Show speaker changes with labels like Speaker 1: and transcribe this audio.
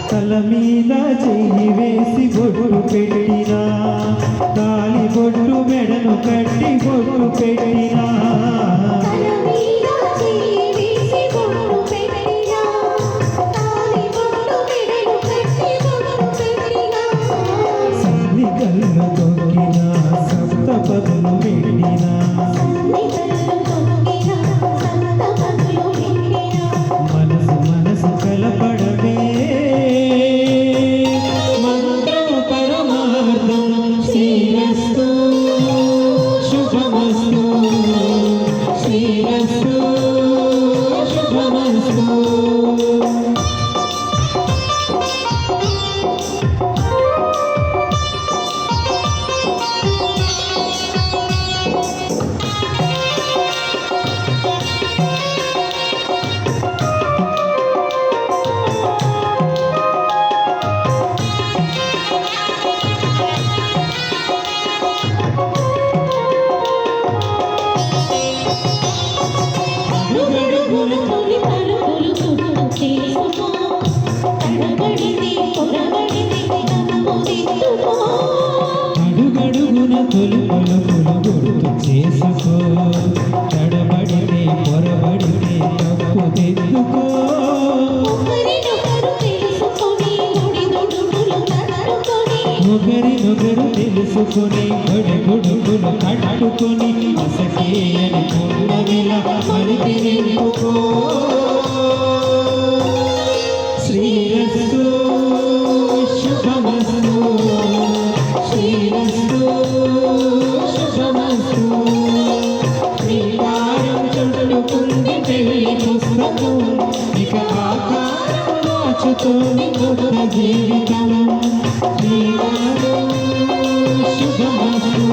Speaker 1: తల మీద చెయ్యి వేసి బొట్టు పెట్టినా, తాలి బొట్టు మెడను కట్టి బొట్టు పెట్టినా, సన్ని కళ్ళు తొక్కినా, సప్త పదులు పెట్టినా, మనసు మనసు కలపడమే మంత్రం పరమార్థం. శ్రీరస్తు శుభమస్తు, శ్రీరస్తు శుభమస్తు. అడుగడుగున తొలి పలుకులు గుర్తు చేసుకో, తడబడితే పొరబడితే తప్పు తెచ్చుకో. ఒకరినొకరు తెలుసుకొని గొడుగుడుగులు కట్టుకొని అసకేయని పూర్ణమిలా మరికి నింపుకో. శ్రీరస్తు శుభమస్తు, శ్రీరస్తు శుభమస్తు. శ్రీకారం చుట్టుకుంది పెళ్లి పుస్తకం, ఇక ఆకారం రాచుతోంది కొత్త జీవితం. శ్రీరస్తు శుభమస్తు.